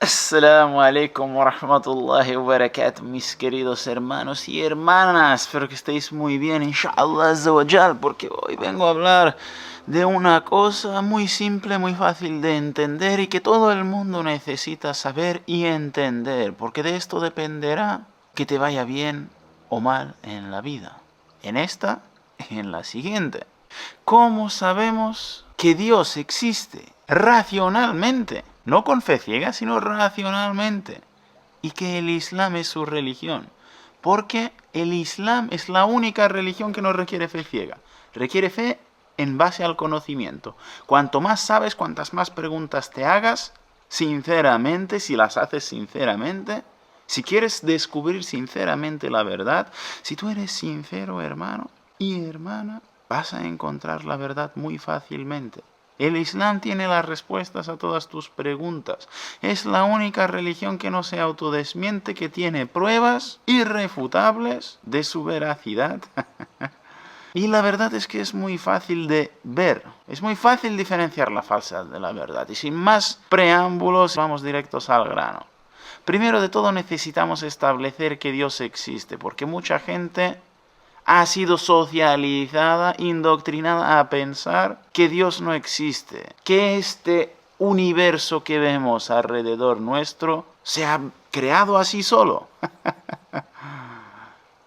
Assalamu alaikum wa rahmatullahi wa barakatuh, mis queridos hermanos y hermanas. Espero que estéis muy bien, inshallah azza wa jal, porque hoy vengo a hablar de una cosa muy simple, muy fácil de entender y que todo el mundo necesita saber y entender, porque de esto dependerá que te vaya bien o mal en la vida, en esta, en la siguiente. ¿Cómo sabemos que Dios existe racionalmente? No con fe ciega, sino racionalmente. Y que el Islam es su religión. Porque el Islam es la única religión que no requiere fe ciega. Requiere fe en base al conocimiento. Cuanto más sabes, cuantas más preguntas te hagas, sinceramente, si las haces sinceramente, si quieres descubrir sinceramente la verdad, si tú eres sincero, hermano y hermana, vas a encontrar la verdad muy fácilmente. El Islam tiene las respuestas a todas tus preguntas. Es la única religión que no se autodesmiente, que tiene pruebas irrefutables de su veracidad. Y la verdad es que es muy fácil de ver. Es muy fácil diferenciar la falsedad de la verdad. Y sin más preámbulos, vamos directos al grano. Primero de todo necesitamos establecer que Dios existe, porque mucha gente ha sido socializada, indoctrinada a pensar que Dios no existe, que este universo que vemos alrededor nuestro se ha creado así solo.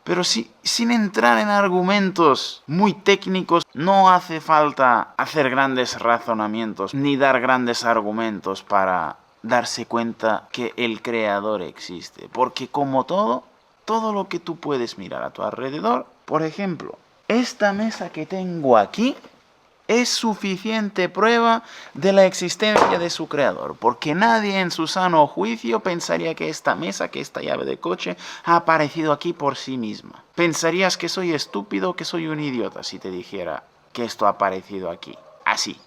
Pero sin entrar en argumentos muy técnicos, no hace falta hacer grandes razonamientos ni dar grandes argumentos para darse cuenta que el Creador existe. Porque como todo lo que tú puedes mirar a tu alrededor, por ejemplo, esta mesa que tengo aquí es suficiente prueba de la existencia de su creador, porque nadie en su sano juicio pensaría que esta mesa, que esta llave de coche, ha aparecido aquí por sí misma. Pensarías que soy estúpido, que soy un idiota, si te dijera que esto ha aparecido aquí, así.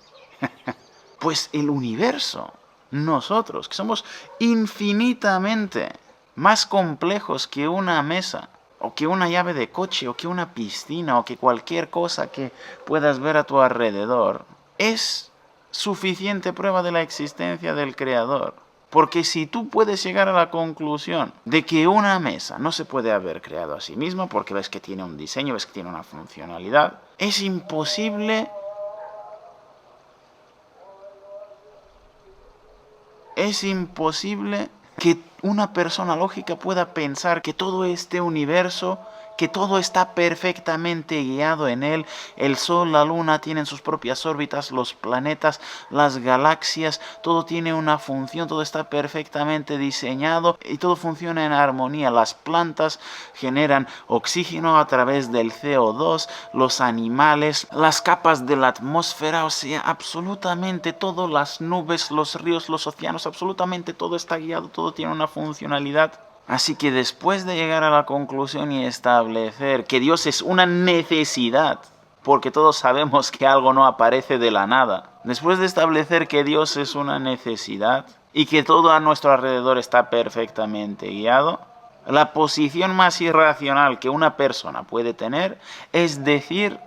Pues el universo, nosotros, que somos infinitamente más complejos que una mesa, o que una llave de coche, o que una piscina, o que cualquier cosa que puedas ver a tu alrededor, es suficiente prueba de la existencia del Creador. Porque si tú puedes llegar a la conclusión de que una mesa no se puede haber creado a sí misma, porque ves que tiene un diseño, ves que tiene una funcionalidad, es imposible que una persona lógica pueda pensar que todo este universo, que todo está perfectamente guiado en él. El Sol, la Luna tienen sus propias órbitas, los planetas, las galaxias, todo tiene una función, todo está perfectamente diseñado y todo funciona en armonía. Las plantas generan oxígeno a través del CO2, los animales, las capas de la atmósfera, o sea, absolutamente todo, las nubes, los ríos, los océanos, absolutamente todo está guiado, todo tiene una funcionalidad. Así que después de llegar a la conclusión y establecer que Dios es una necesidad, porque todos sabemos que algo no aparece de la nada, después de establecer que Dios es una necesidad y que todo a nuestro alrededor está perfectamente guiado, la posición más irracional que una persona puede tener es decir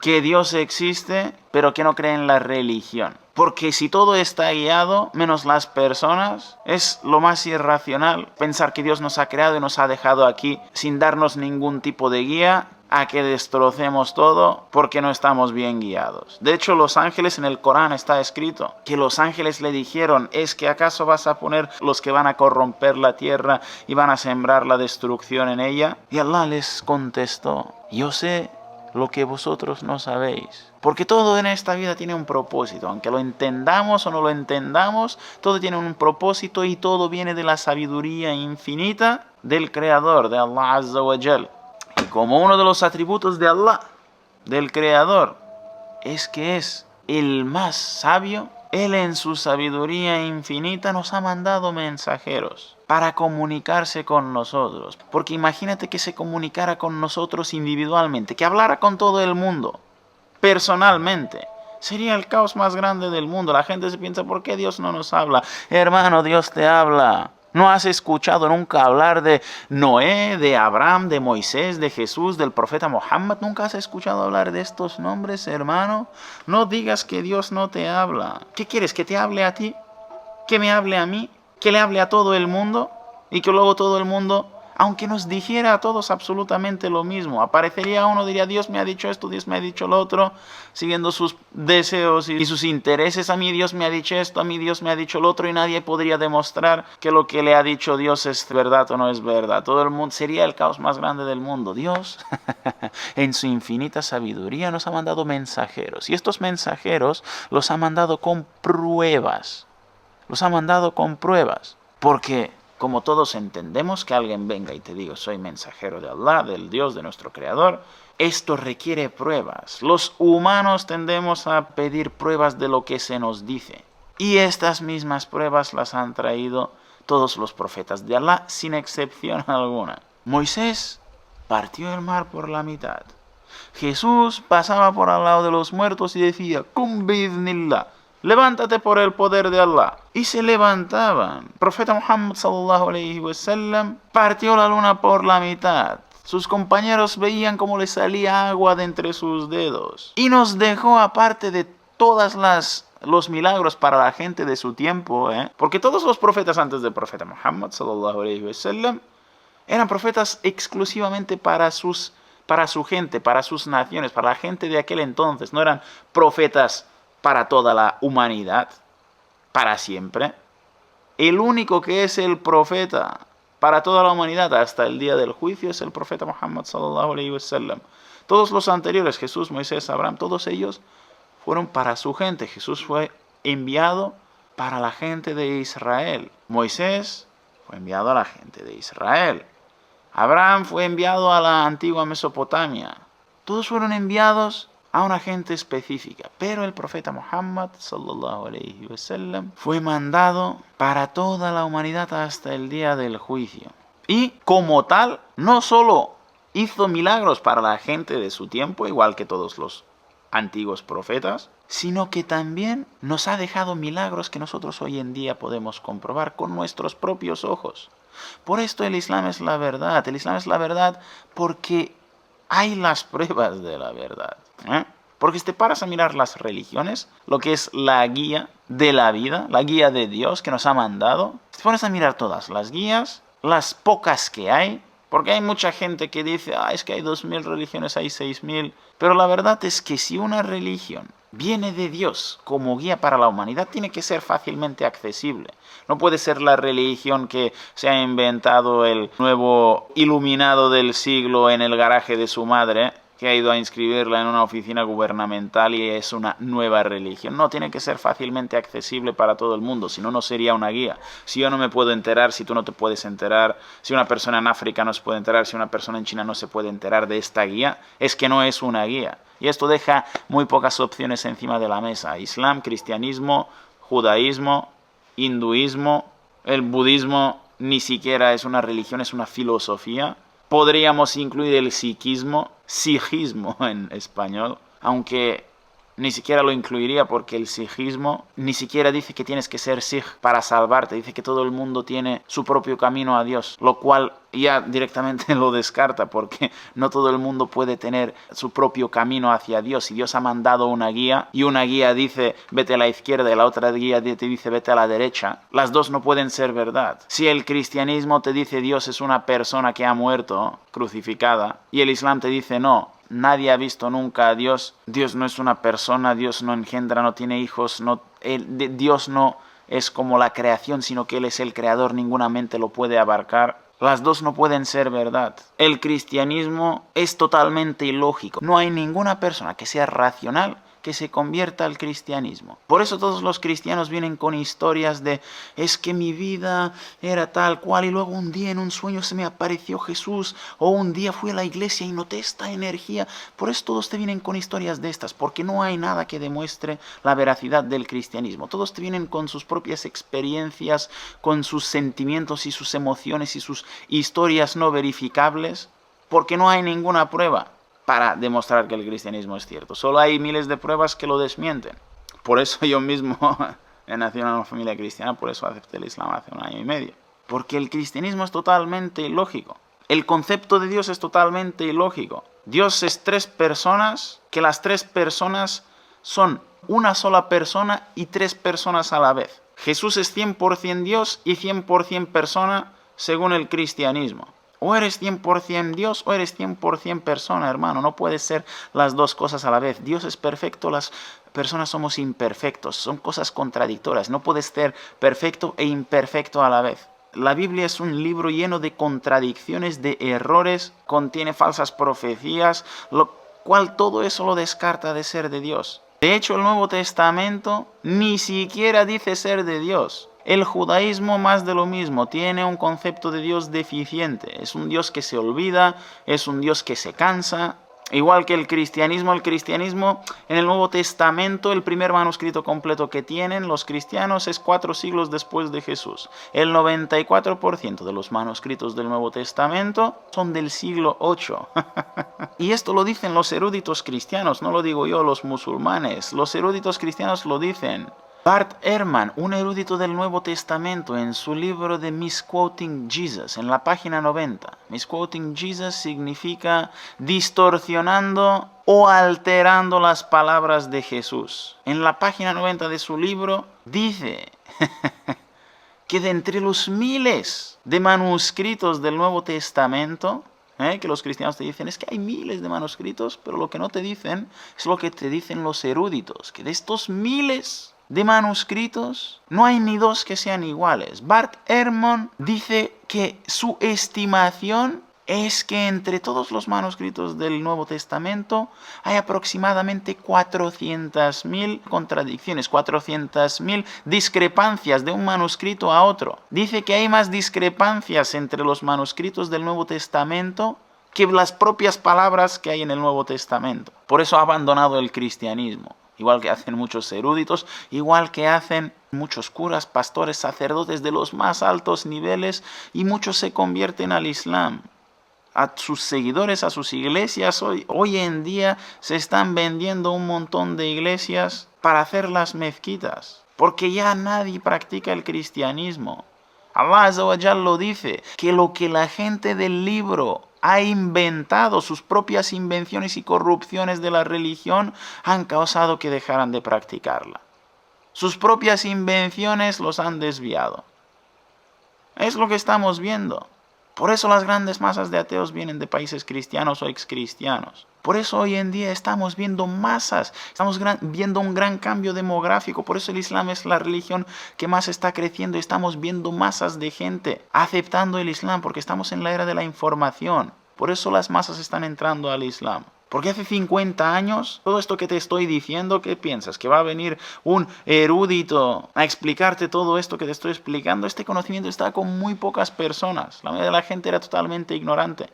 que Dios existe, pero que no cree en la religión. Porque si todo está guiado, menos las personas, es lo más irracional pensar que Dios nos ha creado y nos ha dejado aquí sin darnos ningún tipo de guía, a que destrocemos todo porque no estamos bien guiados. De hecho, los ángeles, en el Corán está escrito que los ángeles le dijeron: ¿es que acaso vas a poner los que van a corromper la tierra y van a sembrar la destrucción en ella? Y Allah les contestó: yo sé lo que vosotros no sabéis. Porque todo en esta vida tiene un propósito, aunque lo entendamos o no lo entendamos, todo tiene un propósito y todo viene de la sabiduría infinita del Creador, de Allah Azza wa Jal. Y como uno de los atributos de Allah, del Creador, es que es el más sabio, Él en su sabiduría infinita nos ha mandado mensajeros para comunicarse con nosotros. Porque imagínate que se comunicara con nosotros individualmente, que hablara con todo el mundo, personalmente. Sería el caos más grande del mundo. La gente se piensa: ¿por qué Dios no nos habla? Hermano, Dios te habla. ¿No has escuchado nunca hablar de Noé, de Abraham, de Moisés, de Jesús, del profeta Muhammad? ¿Nunca has escuchado hablar de estos nombres, hermano? No digas que Dios no te habla. ¿Qué quieres? ¿Que te hable a ti? ¿Que me hable a mí? que le hable a todo el mundo y que luego todo el mundo, aunque nos dijera a todos absolutamente lo mismo, aparecería uno, diría, Dios me ha dicho esto, Dios me ha dicho lo otro, siguiendo sus deseos y sus intereses. A mí Dios me ha dicho esto, a mí Dios me ha dicho lo otro, y nadie podría demostrar que lo que le ha dicho Dios es verdad o no es verdad. Todo el mundo sería el caos más grande del mundo. Dios, en su infinita sabiduría, nos ha mandado mensajeros, y estos mensajeros los ha mandado con pruebas. Los ha mandado con pruebas, porque como todos entendemos, que alguien venga y te diga, soy mensajero de Allah, del Dios, de nuestro Creador, esto requiere pruebas. Los humanos tendemos a pedir pruebas de lo que se nos dice. Y estas mismas pruebas las han traído todos los profetas de Allah, sin excepción alguna. Moisés partió el mar por la mitad. Jesús pasaba por al lado de los muertos y decía, Kum bi'idhnillah, levántate por el poder de Allah. Y se levantaban. El profeta Muhammad sallallahu alayhi wa sallam partió la luna por la mitad. Sus compañeros veían cómo le salía agua de entre sus dedos. Y nos dejó, aparte de todas los milagros para la gente de su tiempo, porque todos los profetas antes del profeta Muhammad sallallahu alayhi wa sallam eran profetas exclusivamente para su gente, para sus naciones, para la gente de aquel entonces. No eran profetas para toda la humanidad, para siempre. El único que es el profeta para toda la humanidad hasta el día del juicio es el profeta Muhammad sallallahu alayhi wa sallam. Todos los anteriores, Jesús, Moisés, Abraham, todos ellos fueron para su gente. Jesús fue enviado para la gente de Israel. Moisés fue enviado a la gente de Israel. Abraham fue enviado a la antigua Mesopotamia. Todos fueron enviados a una gente específica, pero el profeta Muhammad sallallahu alayhi wa sallam fue mandado para toda la humanidad hasta el día del juicio. Y como tal, no solo hizo milagros para la gente de su tiempo, igual que todos los antiguos profetas, sino que también nos ha dejado milagros que nosotros hoy en día podemos comprobar con nuestros propios ojos. Por esto el Islam es la verdad. El Islam es la verdad porque hay las pruebas de la verdad. Porque si te paras a mirar las religiones, lo que es la guía de la vida, la guía de Dios que nos ha mandado, te pones a mirar todas las guías, las pocas que hay, porque hay mucha gente que dice, es que hay 2000 religiones, hay 6000, pero la verdad es que si una religión viene de Dios como guía para la humanidad, tiene que ser fácilmente accesible. No puede ser la religión que se ha inventado el nuevo iluminado del siglo en el garaje de su madre, que ha ido a inscribirla en una oficina gubernamental y es una nueva religión. No, tiene que ser fácilmente accesible para todo el mundo, si no, no sería una guía. Si yo no me puedo enterar, si tú no te puedes enterar, si una persona en África no se puede enterar, si una persona en China no se puede enterar de esta guía, es que no es una guía. Y esto deja muy pocas opciones encima de la mesa. Islam, cristianismo, judaísmo, hinduismo, el budismo ni siquiera es una religión, es una filosofía. Podríamos incluir el sijismo en español, aunque ni siquiera lo incluiría porque el sijismo ni siquiera dice que tienes que ser sij para salvarte, dice que todo el mundo tiene su propio camino a Dios, lo cual ya directamente lo descarta porque no todo el mundo puede tener su propio camino hacia Dios. Si Dios ha mandado una guía y una guía dice vete a la izquierda y la otra guía te dice vete a la derecha, las dos no pueden ser verdad. Si el cristianismo te dice Dios es una persona que ha muerto crucificada y el Islam te dice no, nadie ha visto nunca a Dios, Dios no es una persona, Dios no engendra, no tiene hijos, Dios no es como la creación, sino que Él es el creador, ninguna mente lo puede abarcar. Las dos no pueden ser verdad. El cristianismo es totalmente ilógico. No hay ninguna persona que sea racional que se convierta al cristianismo. Por eso todos los cristianos vienen con historias de es que mi vida era tal cual y luego un día en un sueño se me apareció Jesús o un día fui a la iglesia y noté esta energía. Por eso todos te vienen con historias de estas, porque no hay nada que demuestre la veracidad del cristianismo. Todos te vienen con sus propias experiencias, con sus sentimientos y sus emociones y sus historias no verificables, porque no hay ninguna prueba para demostrar que el cristianismo es cierto. Solo hay miles de pruebas que lo desmienten. Por eso yo mismo he nacido en una familia cristiana, por eso acepté el Islam hace 1 año y medio. Porque el cristianismo es totalmente ilógico. El concepto de Dios es totalmente ilógico. Dios es 3 personas, que las 3 personas son una sola persona y 3 personas a la vez. Jesús es 100% Dios y 100% persona según el cristianismo. O eres 100% Dios o eres 100% persona, hermano. No puede ser las dos cosas a la vez. Dios es perfecto, las personas somos imperfectos. Son cosas contradictorias. No puedes ser perfecto e imperfecto a la vez. La Biblia es un libro lleno de contradicciones, de errores, contiene falsas profecías, lo cual todo eso lo descarta de ser de Dios. De hecho, el Nuevo Testamento ni siquiera dice ser de Dios. El judaísmo más de lo mismo, tiene un concepto de Dios deficiente. Es un Dios que se olvida, es un Dios que se cansa. Igual que el cristianismo en el Nuevo Testamento, el primer manuscrito completo que tienen los cristianos es 4 siglos después de Jesús. El 94% de los manuscritos del Nuevo Testamento son del siglo VIII. Y esto lo dicen los eruditos cristianos, no lo digo yo, los musulmanes. Los eruditos cristianos lo dicen. Bart Ehrman, un erudito del Nuevo Testamento, en su libro de Misquoting Jesus, en la página 90. Misquoting Jesus significa distorsionando o alterando las palabras de Jesús. En la página 90 de su libro dice que de entre los miles de manuscritos del Nuevo Testamento, que los cristianos te dicen, es que hay miles de manuscritos, pero lo que no te dicen es lo que te dicen los eruditos, que de estos miles de manuscritos no hay ni 2 que sean iguales. Bart Ehrman dice que su estimación es que entre todos los manuscritos del Nuevo Testamento hay aproximadamente 400.000 contradicciones, 400.000 discrepancias de un manuscrito a otro. Dice que hay más discrepancias entre los manuscritos del Nuevo Testamento que las propias palabras que hay en el Nuevo Testamento. Por eso ha abandonado el cristianismo. Igual que hacen muchos eruditos, igual que hacen muchos curas, pastores, sacerdotes de los más altos niveles, y muchos se convierten al Islam. A sus seguidores, a sus iglesias, hoy en día se están vendiendo un montón de iglesias para hacer las mezquitas, porque ya nadie practica el cristianismo. Allah Azza wa Jal lo dice, que lo que la gente del libro ha inventado, sus propias invenciones y corrupciones de la religión, han causado que dejaran de practicarla. Sus propias invenciones los han desviado. Es lo que estamos viendo. Por eso las grandes masas de ateos vienen de países cristianos o excristianos. Por eso hoy en día estamos viendo masas, estamos viendo un gran cambio demográfico. Por eso el Islam es la religión que más está creciendo. Estamos viendo masas de gente aceptando el Islam porque estamos en la era de la información. Por eso las masas están entrando al Islam. Porque hace 50 años, todo esto que te estoy diciendo, ¿qué piensas? ¿Que va a venir un erudito a explicarte todo esto que te estoy explicando? Este conocimiento está con muy pocas personas. La mayoría de la gente era totalmente ignorante.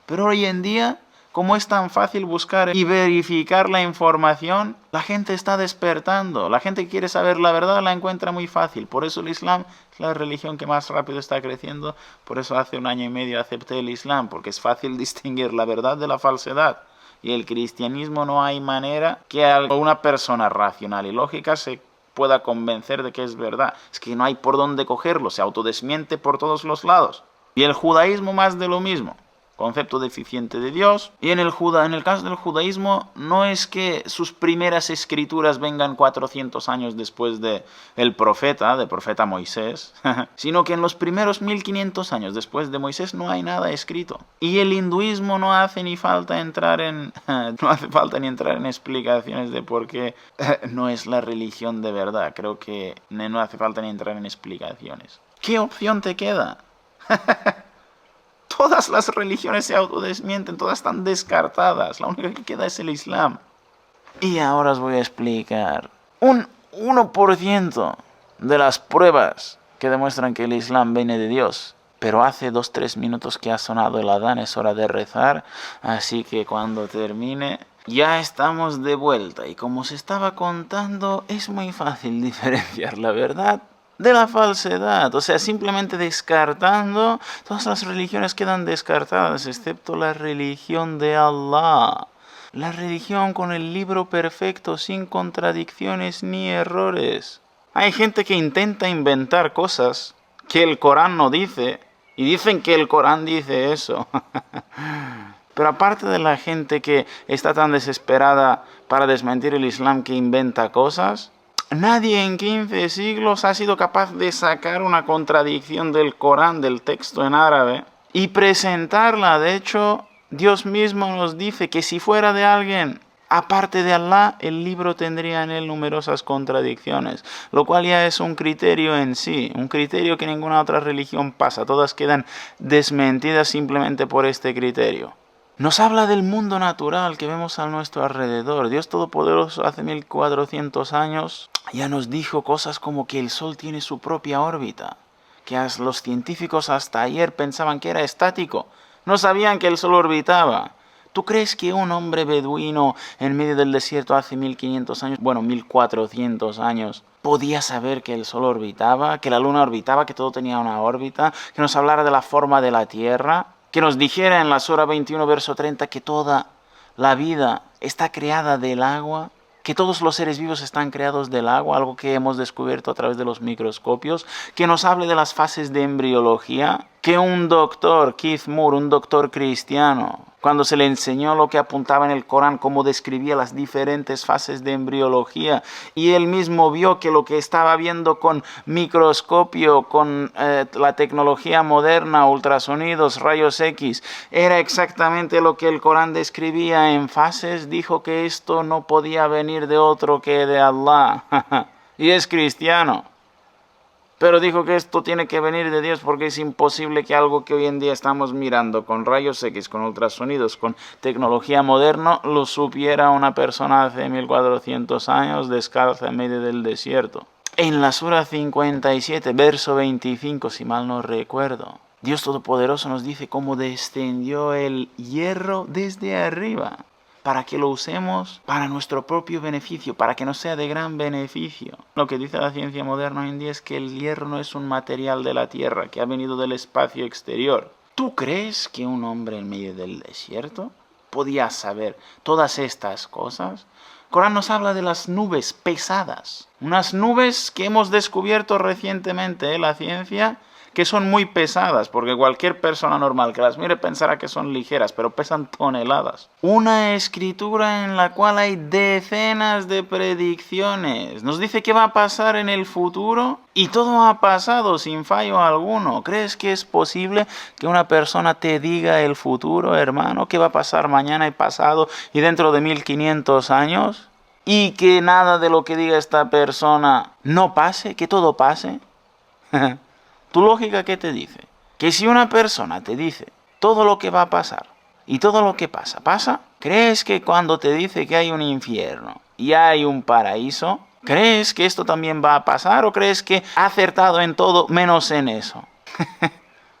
Pero hoy en día, como es tan fácil buscar y verificar la información, la gente está despertando. La gente que quiere saber la verdad la encuentra muy fácil. Por eso el Islam es la religión que más rápido está creciendo. Por eso hace 1 año y medio acepté el Islam, porque es fácil distinguir la verdad de la falsedad. Y el cristianismo no hay manera que una persona racional y lógica se pueda convencer de que es verdad. Es que no hay por dónde cogerlo, se autodesmiente por todos los lados. Y el judaísmo más de lo mismo. Concepto deficiente de Dios. Y en el caso del judaísmo, no es que sus primeras escrituras vengan 400 años después del profeta Moisés, sino que en los primeros 1500 años después de Moisés no hay nada escrito. Y el hinduismo no hace ni falta entrar en explicaciones de por qué no es la religión de verdad. Creo que no hace falta ni entrar en explicaciones. ¿Qué opción te queda? Todas las religiones se autodesmienten, todas están descartadas. La única que queda es el Islam. Y ahora os voy a explicar un 1% de las pruebas que demuestran que el Islam viene de Dios. Pero hace 2-3 minutos que ha sonado el adán, es hora de rezar. Así que cuando termine, ya estamos de vuelta. Y como os estaba contando, es muy fácil diferenciar la verdad de la falsedad. O sea, simplemente descartando, todas las religiones quedan descartadas, excepto la religión de Allah. La religión con el libro perfecto, sin contradicciones ni errores. Hay gente que intenta inventar cosas que el Corán no dice, y dicen que el Corán dice eso. Pero aparte de la gente que está tan desesperada para desmentir el Islam que inventa cosas, Nadie en 15 siglos ha sido capaz de sacar una contradicción del Corán, del texto en árabe, y presentarla. De hecho, Dios mismo nos dice que si fuera de alguien aparte de Allah, el libro tendría en él numerosas contradicciones, lo cual ya es un criterio en sí, un criterio que ninguna otra religión pasa. Todas quedan desmentidas simplemente por este criterio. Nos habla del mundo natural que vemos a nuestro alrededor. Dios Todopoderoso hace 1400 años ya nos dijo cosas como que el Sol tiene su propia órbita, que los científicos hasta ayer pensaban que era estático, no sabían que el Sol orbitaba. ¿Tú crees que un hombre beduino en medio del desierto hace 1500 años, 1400 años, podía saber que el Sol orbitaba, que la Luna orbitaba, que todo tenía una órbita, que nos hablara de la forma de la Tierra, que nos dijera en la Sura 21, verso 30, que toda la vida está creada del agua, que todos los seres vivos están creados del agua, algo que hemos descubierto a través de los microscopios, que nos hable de las fases de embriología, que un doctor, Keith Moore, un doctor cristiano, cuando se le enseñó lo que apuntaba en el Corán, cómo describía las diferentes fases de embriología, y él mismo vio que lo que estaba viendo con microscopio, con la tecnología moderna, ultrasonidos, rayos X, era exactamente lo que el Corán describía en fases, dijo que esto no podía venir de otro que de Allah. Y es cristiano. Pero dijo que esto tiene que venir de Dios porque es imposible que algo que hoy en día estamos mirando con rayos X, con ultrasonidos, con tecnología moderna, lo supiera una persona hace 1400 años descalza en medio del desierto. En la Sura 57, verso 25, si mal no recuerdo, Dios Todopoderoso nos dice cómo descendió el hierro desde arriba, para que lo usemos para nuestro propio beneficio, para que nos sea de gran beneficio. Lo que dice la ciencia moderna hoy en día es que el hierro no es un material de la Tierra, que ha venido del espacio exterior. ¿Tú crees que un hombre en medio del desierto podía saber todas estas cosas? Corán nos habla de las nubes pesadas, unas nubes que hemos descubierto recientemente en la ciencia, que son muy pesadas, porque cualquier persona normal que las mire pensará que son ligeras, pero pesan toneladas. Una escritura en la cual hay decenas de predicciones. Nos dice qué va a pasar en el futuro y todo ha pasado sin fallo alguno. ¿Crees que es posible que una persona te diga el futuro, hermano? ¿Qué va a pasar mañana y pasado y dentro de 1500 años? ¿Y que nada de lo que diga esta persona no pase? ¿Que todo pase? ¿Tu lógica qué te dice? Que si una persona te dice todo lo que va a pasar y todo lo que pasa, pasa, ¿crees que cuando te dice que hay un infierno y hay un paraíso, crees que esto también va a pasar o crees que ha acertado en todo menos en eso?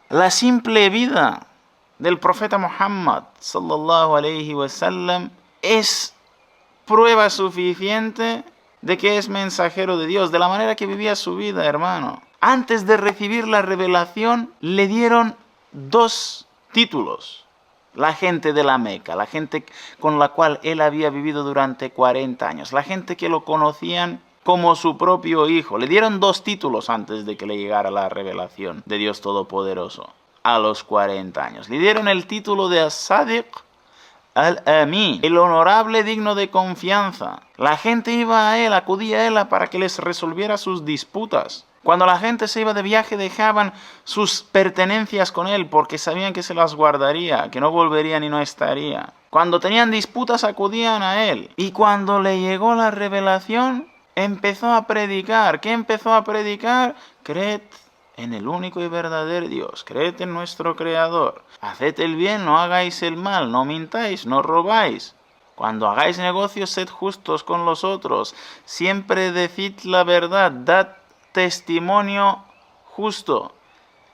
La simple vida del profeta Muhammad sallallahu alayhi wa sallam es prueba suficiente de que es mensajero de Dios, de la manera que vivía su vida, hermano. Antes de recibir la revelación, le dieron 2 títulos. La gente de la Meca, la gente con la cual él había vivido durante 40 años, la gente que lo conocían como su propio hijo. Le dieron 2 títulos antes de que le llegara la revelación de Dios Todopoderoso, a los 40 años. Le dieron el título de As-Sadiq Al-Amin, el honorable digno de confianza. La gente iba a él, acudía a él para que les resolviera sus disputas. Cuando la gente se iba de viaje dejaban sus pertenencias con él porque sabían que se las guardaría, que no volvería ni no estaría. Cuando tenían disputas acudían a él. Y cuando le llegó la revelación, empezó a predicar. ¿Qué empezó a predicar? Creed en el único y verdadero Dios. Creed en nuestro Creador. Haced el bien, no hagáis el mal. No mintáis, no robáis. Cuando hagáis negocios, sed justos con los otros. Siempre decid la verdad. Dad testimonio justo.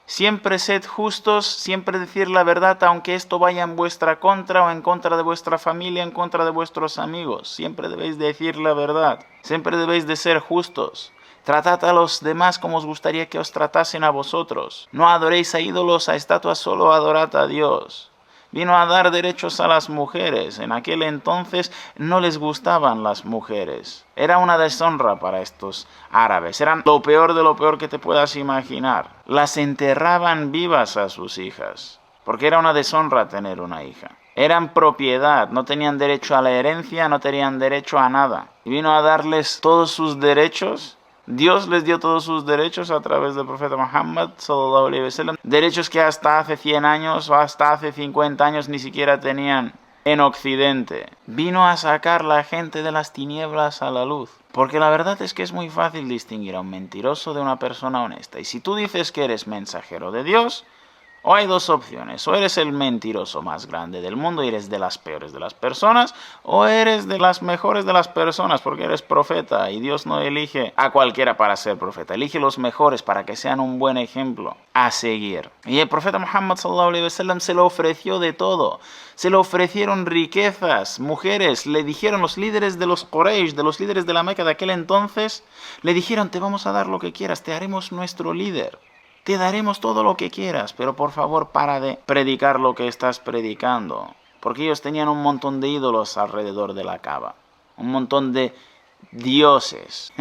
Siempre sed justos, siempre decir la verdad, aunque esto vaya en vuestra contra o en contra de vuestra familia, en contra de vuestros amigos. Siempre debéis decir la verdad. Siempre debéis de ser justos. Tratad a los demás como os gustaría que os tratasen a vosotros. No adoréis a ídolos, a estatuas, solo adorad a Dios. Vino a dar derechos a las mujeres. En aquel entonces no les gustaban las mujeres. Era una deshonra para estos árabes. Eran lo peor de lo peor que te puedas imaginar. Las enterraban vivas a sus hijas, porque era una deshonra tener una hija. Eran propiedad, no tenían derecho a la herencia, no tenían derecho a nada. Y vino a darles todos sus derechos. Dios les dio todos sus derechos a través del profeta Muhammad sallallahu alaihi wasallam. Derechos que hasta hace 100 años o hasta hace 50 años ni siquiera tenían en Occidente. Vino a sacar la gente de las tinieblas a la luz. Porque la verdad es que es muy fácil distinguir a un mentiroso de una persona honesta. Y si tú dices que eres mensajero de Dios, o hay dos opciones: o eres el mentiroso más grande del mundo y eres de las peores de las personas, o eres de las mejores de las personas porque eres profeta, y Dios no elige a cualquiera para ser profeta, elige los mejores para que sean un buen ejemplo a seguir. Y el profeta Muhammad sallallahu alaihi wasallam se lo ofreció de todo. Se le ofrecieron riquezas, mujeres, le dijeron los líderes de los Quraysh, de los líderes de la Meca de aquel entonces, le dijeron: te vamos a dar lo que quieras, te haremos nuestro líder. Te daremos todo lo que quieras, pero por favor para de predicar lo que estás predicando. Porque ellos tenían un montón de ídolos alrededor de la Kaaba. Un montón de dioses.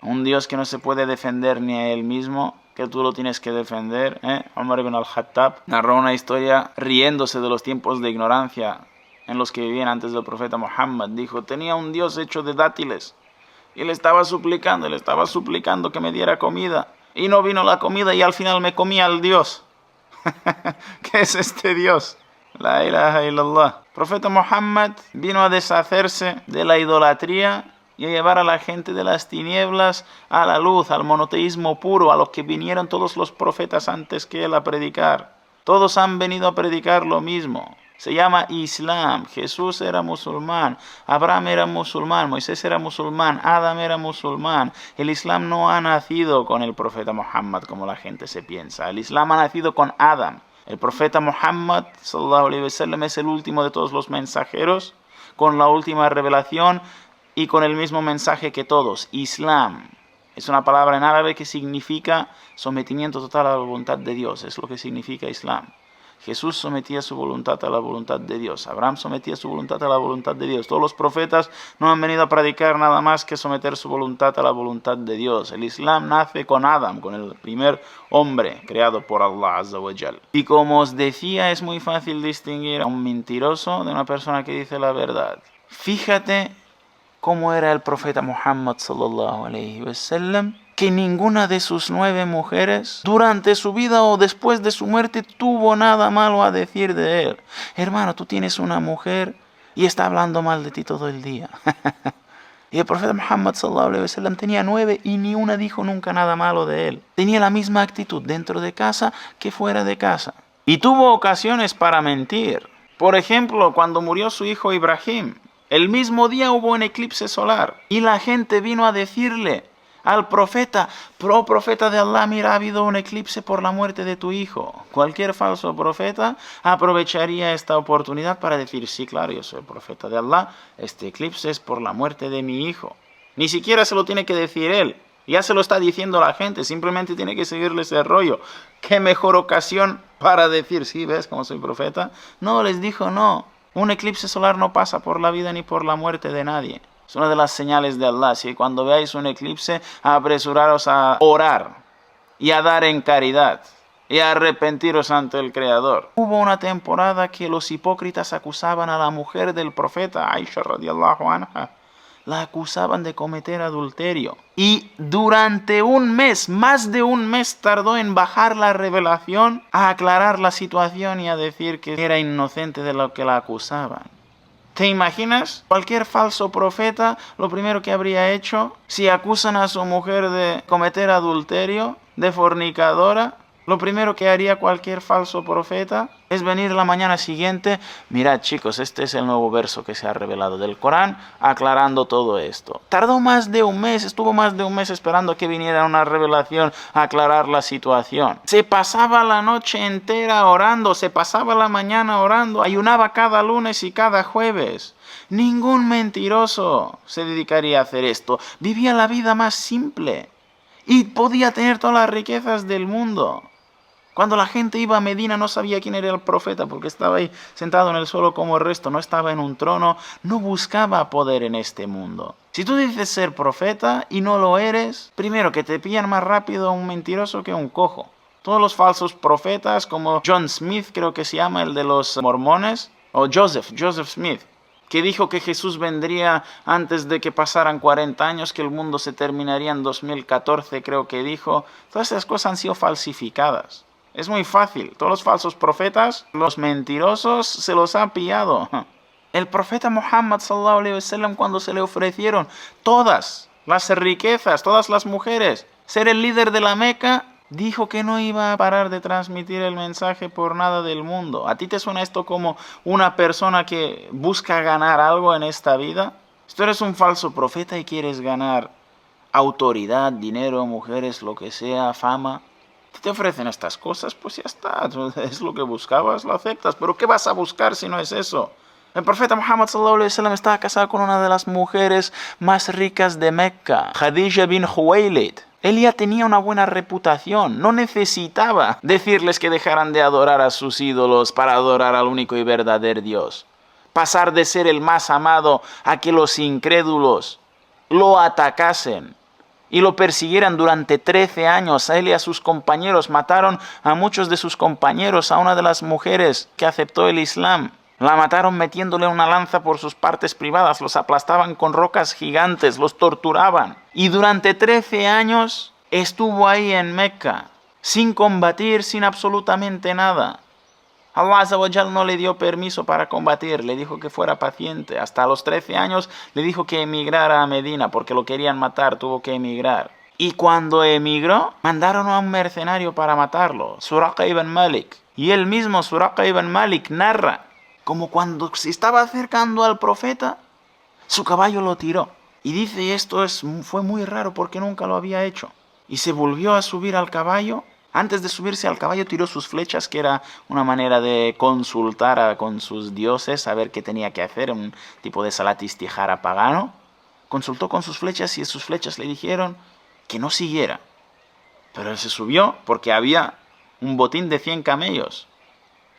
Un dios que no se puede defender ni a él mismo, que tú lo tienes que defender. Umar ibn al-Khattab narró una historia riéndose de los tiempos de ignorancia en los que vivían antes del profeta Muhammad. Dijo: tenía un dios hecho de dátiles y le estaba suplicando que me diera comida. Y no vino la comida y al final me comí al Dios. ¿Qué es este Dios? La ilaha illallah. El profeta Muhammad vino a deshacerse de la idolatría y a llevar a la gente de las tinieblas a la luz, al monoteísmo puro, a lo que vinieron todos los profetas antes que él a predicar. Todos han venido a predicar lo mismo. Se llama Islam. Jesús era musulmán, Abraham era musulmán, Moisés era musulmán, Adán era musulmán. El Islam no ha nacido con el profeta Muhammad como la gente se piensa. El Islam ha nacido con Adán. El profeta Muhammad sallallahu alaihi wasallam es el último de todos los mensajeros, con la última revelación y con el mismo mensaje que todos: Islam. Es una palabra en árabe que significa sometimiento total a la voluntad de Dios. Es lo que significa Islam. Jesús sometía su voluntad a la voluntad de Dios. Abraham sometía su voluntad a la voluntad de Dios. Todos los profetas no han venido a predicar nada más que someter su voluntad a la voluntad de Dios. El Islam nace con Adán, con el primer hombre creado por Allah Azza wa Jal. Y como os decía, es muy fácil distinguir a un mentiroso de una persona que dice la verdad. Fíjate cómo era el profeta Muhammad sallallahu alaihi wasallam, que ninguna de sus 9 mujeres durante su vida o después de su muerte tuvo nada malo a decir de él. Hermano, tú tienes una mujer y está hablando mal de ti todo el día. Y el profeta Muhammad sallallahu alaihi wasallam tenía 9 y ni una dijo nunca nada malo de él. Tenía la misma actitud dentro de casa que fuera de casa. Y tuvo ocasiones para mentir. Por ejemplo, cuando murió su hijo Ibrahim, el mismo día hubo un eclipse solar y la gente vino a decirle al profeta: profeta de Allah, mira, ha habido un eclipse por la muerte de tu hijo. Cualquier falso profeta aprovecharía esta oportunidad para decir: sí, claro, yo soy el profeta de Allah, este eclipse es por la muerte de mi hijo. Ni siquiera se lo tiene que decir él, ya se lo está diciendo la gente, simplemente tiene que seguirle ese rollo. ¿Qué mejor ocasión para decir: sí, ves cómo soy profeta? No, les dijo: no, un eclipse solar no pasa por la vida ni por la muerte de nadie. Es una de las señales de Allah. Si cuando veáis un eclipse, apresuraros a orar y a dar en caridad y a arrepentiros ante el Creador. Hubo una temporada que los hipócritas acusaban a la mujer del profeta, Aisha radiallahu anha. La acusaban de cometer adulterio. Y durante un mes, más de un mes, tardó en bajar la revelación, a aclarar la situación y a decir que era inocente de lo que la acusaban. ¿Te imaginas? Cualquier falso profeta, lo primero que habría hecho, si acusan a su mujer de cometer adulterio, de fornicadora, lo primero que haría cualquier falso profeta es venir la mañana siguiente: mirad, chicos, este es el nuevo verso que se ha revelado del Corán, aclarando todo esto. Tardó más de un mes, estuvo más de un mes esperando a que viniera una revelación a aclarar la situación. Se pasaba la noche entera orando, se pasaba la mañana orando, ayunaba cada lunes y cada jueves. Ningún mentiroso se dedicaría a hacer esto. Vivía la vida más simple y podía tener todas las riquezas del mundo. Cuando la gente iba a Medina no sabía quién era el profeta porque estaba ahí sentado en el suelo como el resto, no estaba en un trono, no buscaba poder en este mundo. Si tú dices ser profeta y no lo eres, primero que te pillan más rápido a un mentiroso que a un cojo. Todos los falsos profetas, como John Smith creo que se llama, el de los mormones, o Joseph Smith, que dijo que Jesús vendría antes de que pasaran 40 años, que el mundo se terminaría en 2014, creo que dijo. Todas esas cosas han sido falsificadas. Es muy fácil. Todos los falsos profetas, los mentirosos, se los ha pillado. El profeta Muhammad sallallahu alaihi wasallam, cuando se le ofrecieron todas las riquezas, todas las mujeres, ser el líder de la Meca, dijo que no iba a parar de transmitir el mensaje por nada del mundo. ¿A ti te suena esto como una persona que busca ganar algo en esta vida? Si tú eres un falso profeta y quieres ganar autoridad, dinero, mujeres, lo que sea, fama, si te ofrecen estas cosas, pues ya está, es lo que buscabas, lo aceptas. Pero ¿qué vas a buscar si no es eso? El profeta Muhammad sallallahu alaihi wasallam estaba casado con una de las mujeres más ricas de Mecca, Khadija bin Khuwaylid. Él ya tenía una buena reputación, no necesitaba decirles que dejaran de adorar a sus ídolos para adorar al único y verdadero Dios. Pasar de ser el más amado a que los incrédulos lo atacasen y lo persiguieran durante 13 años. A él y a sus compañeros mataron a muchos de sus compañeros, a una de las mujeres que aceptó el Islam. La mataron metiéndole una lanza por sus partes privadas, los aplastaban con rocas gigantes, los torturaban. Y durante 13 años estuvo ahí en Meca, sin combatir, sin absolutamente nada. Allah Azza wa Jal no le dio permiso para combatir, le dijo que fuera paciente. Hasta los 13 años le dijo que emigrara a Medina porque lo querían matar, tuvo que emigrar. Y cuando emigró, mandaron a un mercenario para matarlo, Suraqa ibn Malik. Y él mismo, Suraqa ibn Malik, narra como cuando se estaba acercando al profeta, su caballo lo tiró. Y dice, esto fue muy raro porque nunca lo había hecho. Y se volvió a subir al caballo. Antes de subirse al caballo tiró sus flechas, que era una manera de consultar con sus dioses, saber qué tenía que hacer, un tipo de salat istijara pagano. Consultó con sus flechas y sus flechas le dijeron que no siguiera. Pero él se subió porque había un botín de 100 camellos.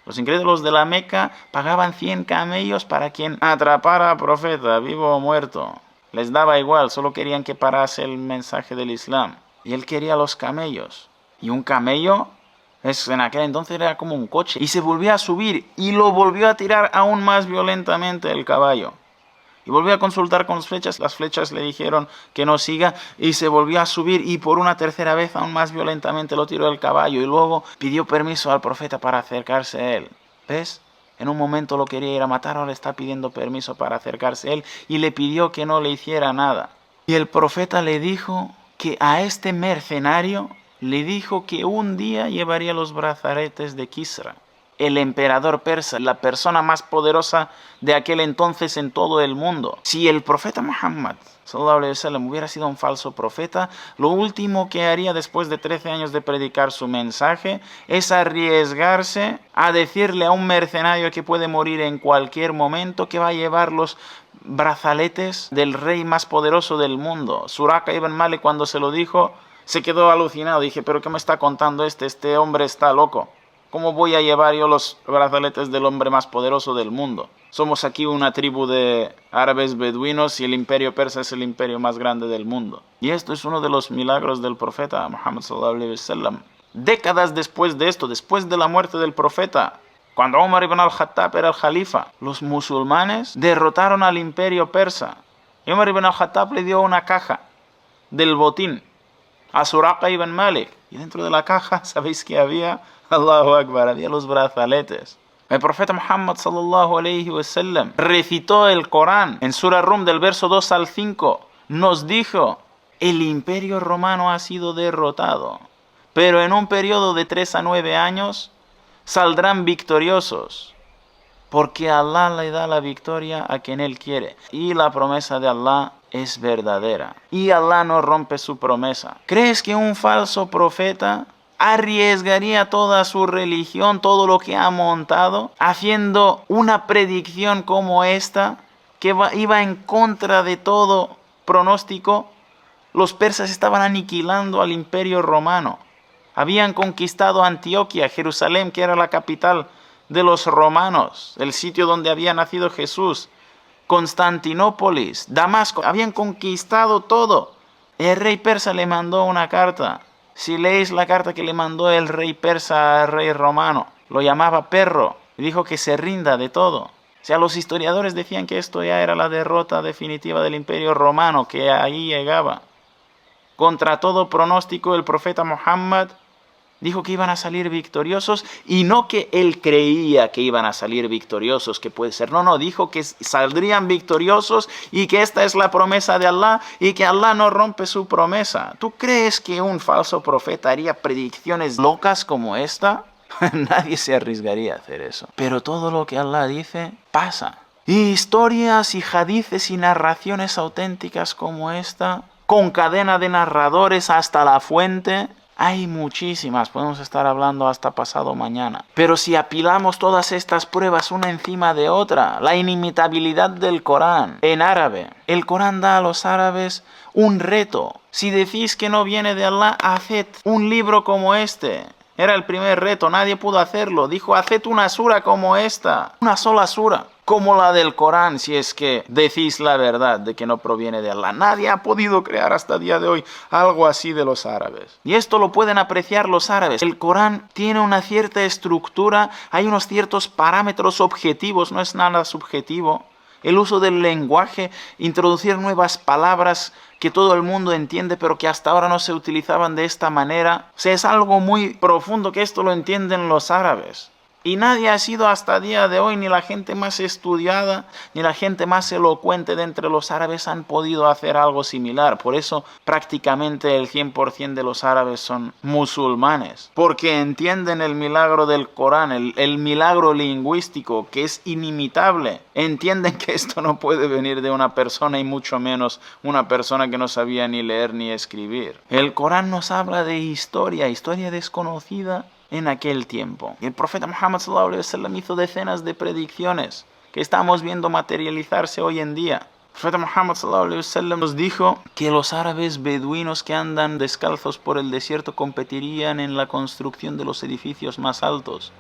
Los incrédulos de la Meca pagaban 100 camellos para quien atrapara al profeta, vivo o muerto. Les daba igual, solo querían que parase el mensaje del Islam. Y él quería los camellos. Y un camello, en aquel entonces era como un coche. Y se volvió a subir y lo volvió a tirar aún más violentamente el caballo. Y volvió a consultar con las flechas le dijeron que no siga, y se volvió a subir y por una tercera vez aún más violentamente lo tiró el caballo y luego pidió permiso al profeta para acercarse a él. ¿Ves? En un momento lo quería ir a matar, ahora está pidiendo permiso para acercarse a él y le pidió que no le hiciera nada. Y el profeta le dijo que a este mercenario le dijo que un día llevaría los brazaletes de Kisra, el emperador persa, la persona más poderosa de aquel entonces en todo el mundo. Si el profeta Muhammad sallallahu alaihi wasallam hubiera sido un falso profeta, lo último que haría después de 13 años de predicar su mensaje es arriesgarse a decirle a un mercenario que puede morir en cualquier momento que va a llevar los brazaletes del rey más poderoso del mundo. Suraqa ibn Malik, cuando se lo dijo, se quedó alucinado. Dije, ¿pero qué me está contando este hombre está loco? ¿Cómo voy a llevar yo los brazaletes del hombre más poderoso del mundo? Somos aquí una tribu de árabes beduinos y el imperio persa es el imperio más grande del mundo. Y esto es uno de los milagros del profeta Muhammad sallallahu alaihi wasallam. Décadas después de esto, después de la muerte del profeta, cuando Umar ibn al-Khattab era el califa, los musulmanes derrotaron al imperio persa. Y Umar ibn al-Khattab le dio una caja del botín a Suraqa ibn Malik. Y dentro de la caja, ¿sabéis qué había? Allahu Akbar, había los brazaletes. El profeta Muhammad sallallahu alaihi wasallam recitó el Corán en Surah Rum del verso 2 al 5. Nos dijo, el imperio romano ha sido derrotado, pero en un periodo de 3 a 9 años saldrán victoriosos, porque Allah le da la victoria a quien Él quiere. Y la promesa de Allah es verdadera. Y Allah no rompe su promesa. ¿Crees que un falso profeta arriesgaría toda su religión, todo lo que ha montado, haciendo una predicción como esta, que iba en contra de todo pronóstico? Los persas estaban aniquilando al imperio romano. Habían conquistado Antioquia, Jerusalén, que era la capital de los romanos, el sitio donde había nacido Jesús, Constantinópolis, Damasco, habían conquistado todo. El rey persa le mandó una carta. Si leéis la carta que le mandó el rey persa al rey romano, lo llamaba perro y dijo que se rinda de todo. O sea, los historiadores decían que esto ya era la derrota definitiva del Imperio Romano, que ahí llegaba. Contra todo pronóstico, el profeta Muhammad dijo que iban a salir victoriosos, y no que él creía que iban a salir victoriosos, que puede ser. No, dijo que saldrían victoriosos y que esta es la promesa de Allah y que Allah no rompe su promesa. ¿Tú crees que un falso profeta haría predicciones locas como esta? Nadie se arriesgaría a hacer eso. Pero todo lo que Allah dice pasa. Y historias y hadices y narraciones auténticas como esta, con cadena de narradores hasta la fuente, hay muchísimas, podemos estar hablando hasta pasado mañana. Pero si apilamos todas estas pruebas una encima de otra, la inimitabilidad del Corán en árabe. El Corán da a los árabes un reto. Si decís que no viene de Allah, haced un libro como este. Era el primer reto, nadie pudo hacerlo. Dijo, haced una sura como esta, una sola sura, como la del Corán, si es que decís la verdad de que no proviene de Allah. Nadie ha podido crear hasta el día de hoy algo así de los árabes. Y esto lo pueden apreciar los árabes. El Corán tiene una cierta estructura, hay unos ciertos parámetros objetivos, no es nada subjetivo. El uso del lenguaje, introducir nuevas palabras que todo el mundo entiende, pero que hasta ahora no se utilizaban de esta manera. O sea, es algo muy profundo que esto lo entienden los árabes. Y nadie ha sido hasta el día de hoy, ni la gente más estudiada, ni la gente más elocuente de entre los árabes han podido hacer algo similar. Por eso prácticamente el 100% de los árabes son musulmanes. Porque entienden el milagro del Corán, el milagro lingüístico que es inimitable. Entienden que esto no puede venir de una persona y mucho menos una persona que no sabía ni leer ni escribir. El Corán nos habla de historia desconocida en aquel tiempo. El profeta Muhammad sallallahu alaihi wasallam hizo decenas de predicciones que estamos viendo materializarse hoy en día. El profeta Muhammad sallallahu alaihi wasallam nos dijo que los árabes beduinos que andan descalzos por el desierto competirían en la construcción de los edificios más altos.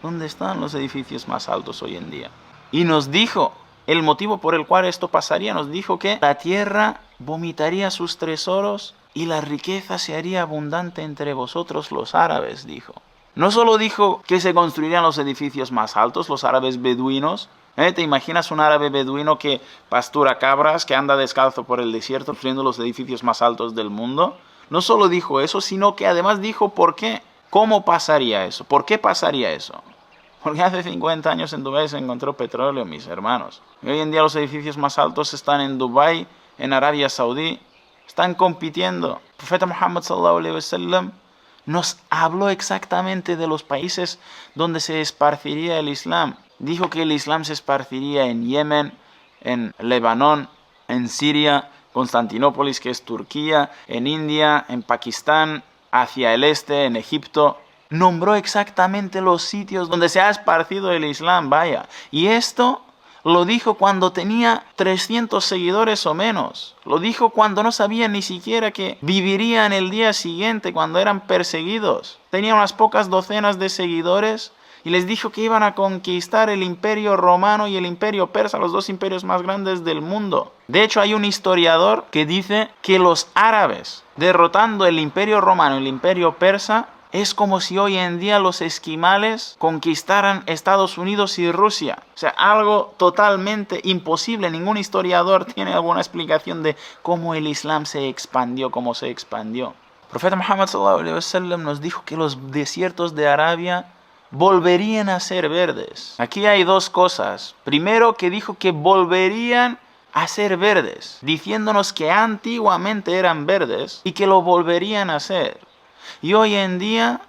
¿Dónde están los edificios más altos hoy en día? Y nos dijo el motivo por el cual esto pasaría. Nos dijo que la tierra vomitaría sus tesoros y la riqueza se haría abundante entre vosotros los árabes, dijo. No solo dijo que se construirían los edificios más altos, los árabes beduinos. ¿Te imaginas un árabe beduino que pastura cabras, que anda descalzo por el desierto, construyendo los edificios más altos del mundo? No solo dijo eso, sino que además dijo por qué. ¿Cómo pasaría eso? ¿Por qué pasaría eso? Porque hace 50 años en Dubái se encontró petróleo, mis hermanos. Y hoy en día los edificios más altos están en Dubái, en Arabia Saudí. Están compitiendo. El profeta Muhammad sallallahu alaihi wasallam nos habló exactamente de los países donde se esparciría el Islam. Dijo que el Islam se esparciría en Yemen, en Lebanón, en Siria, Constantinópolis, que es Turquía, en India, en Pakistán, hacia el este, en Egipto. Nombró exactamente los sitios donde se ha esparcido el Islam, vaya. Y esto lo dijo cuando tenía 300 seguidores o menos. Lo dijo cuando no sabía ni siquiera que vivirían el día siguiente, cuando eran perseguidos. Tenía unas pocas docenas de seguidores y les dijo que iban a conquistar el Imperio Romano y el Imperio Persa, los dos imperios más grandes del mundo. De hecho, hay un historiador que dice que los árabes, derrotando el Imperio Romano y el Imperio Persa, es como si hoy en día los esquimales conquistaran Estados Unidos y Rusia. O sea, algo totalmente imposible. Ningún historiador tiene alguna explicación de cómo el Islam se expandió, cómo se expandió. El profeta Muhammad sallallahu alaihi wasallam nos dijo que los desiertos de Arabia volverían a ser verdes. Aquí hay dos cosas. Primero, que dijo que volverían a ser verdes, diciéndonos que antiguamente eran verdes y que lo volverían a ser. Y hoy en día,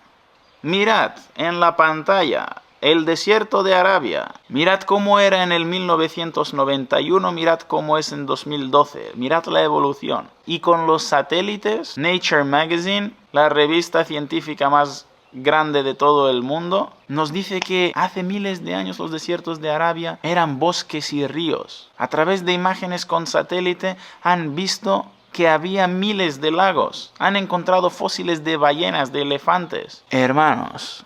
mirad en la pantalla el desierto de Arabia. Mirad cómo era en el 1991, mirad cómo es en 2012. Mirad la evolución. Y con los satélites, Nature Magazine, la revista científica más grande de todo el mundo, nos dice que hace miles de años los desiertos de Arabia eran bosques y ríos. A través de imágenes con satélite han visto que había miles de lagos. Han encontrado fósiles de ballenas, de elefantes. Hermanos,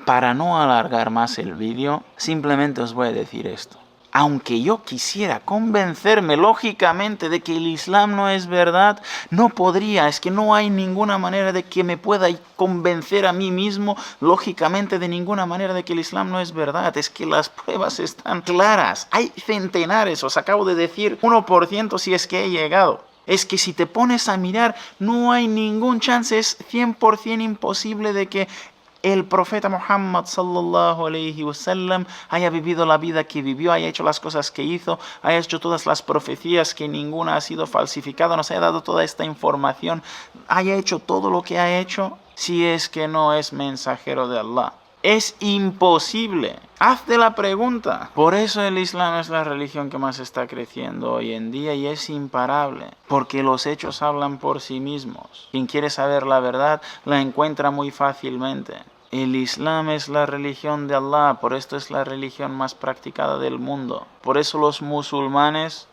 para no alargar más el vídeo, simplemente os voy a decir esto. Aunque yo quisiera convencerme lógicamente de que el Islam no es verdad, no podría. Es que no hay ninguna manera de que me pueda convencer a mí mismo lógicamente de ninguna manera de que el Islam no es verdad. Es que las pruebas están claras. Hay centenares, os acabo de decir 1% si es que he llegado. Es que si te pones a mirar, no hay ningún chance, es 100% imposible de que el profeta Muhammad sallallahu alayhi wasallam haya vivido la vida que vivió, haya hecho las cosas que hizo, haya hecho todas las profecías que ninguna ha sido falsificada, nos haya dado toda esta información, haya hecho todo lo que ha hecho, si es que no es mensajero de Allah. Es imposible. Hazte la pregunta. Por eso el Islam es la religión que más está creciendo hoy en día y es imparable. Porque los hechos hablan por sí mismos. Quien quiere saber la verdad la encuentra muy fácilmente. El Islam es la religión de Allah, por esto es la religión más practicada del mundo. Por eso los musulmanes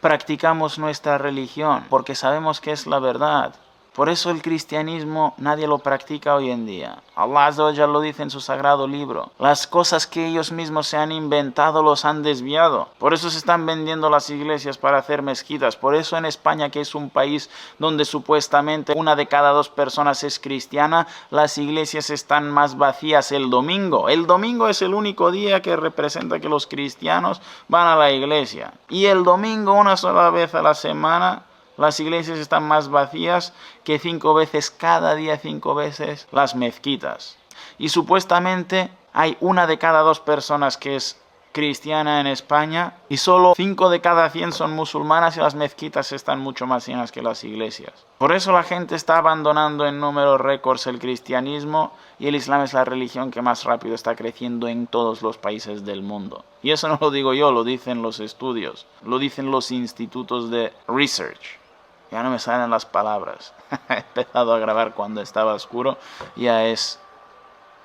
practicamos nuestra religión, porque sabemos que es la verdad. Por eso el cristianismo nadie lo practica hoy en día. Allah Azza wa Jalla lo dice en su sagrado libro. Las cosas que ellos mismos se han inventado los han desviado. Por eso se están vendiendo las iglesias para hacer mezquitas. Por eso en España, que es un país donde supuestamente 1 de cada 2 personas es cristiana, las iglesias están más vacías el domingo. El domingo es el único día que representa que los cristianos van a la iglesia. Y el domingo, una sola vez a la semana, las iglesias están más vacías que 5 veces cada día, 5 veces las mezquitas. Y supuestamente hay 1 de cada 2 personas que es cristiana en España y solo 5 de cada 100 son musulmanas y las mezquitas están mucho más llenas que las iglesias. Por eso la gente está abandonando en números récords el cristianismo y el Islam es la religión que más rápido está creciendo en todos los países del mundo. Y eso no lo digo yo, lo dicen los estudios, lo dicen los institutos de research. Ya no me salen las palabras. He empezado a grabar cuando estaba oscuro. Ya es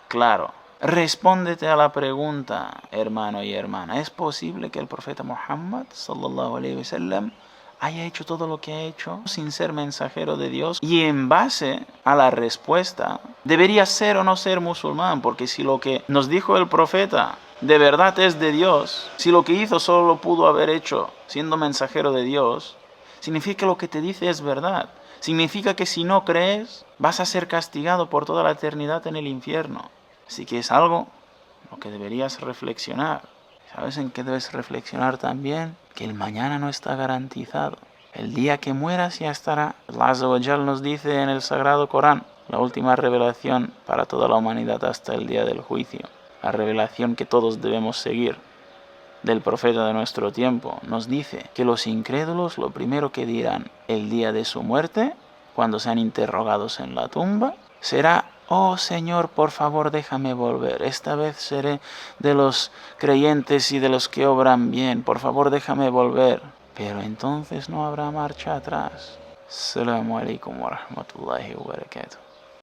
claro. Respóndete a la pregunta, hermano y hermana. ¿Es posible que el profeta Muhammad sallallahu alayhi wasallam haya hecho todo lo que ha hecho sin ser mensajero de Dios? Y en base a la respuesta, ¿debería ser o no ser musulmán? Porque si lo que nos dijo el profeta de verdad es de Dios, si lo que hizo solo lo pudo haber hecho siendo mensajero de Dios, significa que lo que te dice es verdad. Significa que si no crees, vas a ser castigado por toda la eternidad en el infierno. Así que es algo lo que deberías reflexionar. ¿Sabes en qué debes reflexionar también? Que el mañana no está garantizado. El día que mueras ya estará. Allah Azza wa Jal nos dice en el Sagrado Corán, la última revelación para toda la humanidad hasta el día del juicio. La revelación que todos debemos seguir del profeta de nuestro tiempo, nos dice que los incrédulos lo primero que dirán el día de su muerte, cuando sean interrogados en la tumba, será: oh Señor, por favor déjame volver, esta vez seré de los creyentes y de los que obran bien, por favor déjame volver. Pero entonces no habrá marcha atrás. Assalamu alaikum wa rahmatullahi wa barakatuh.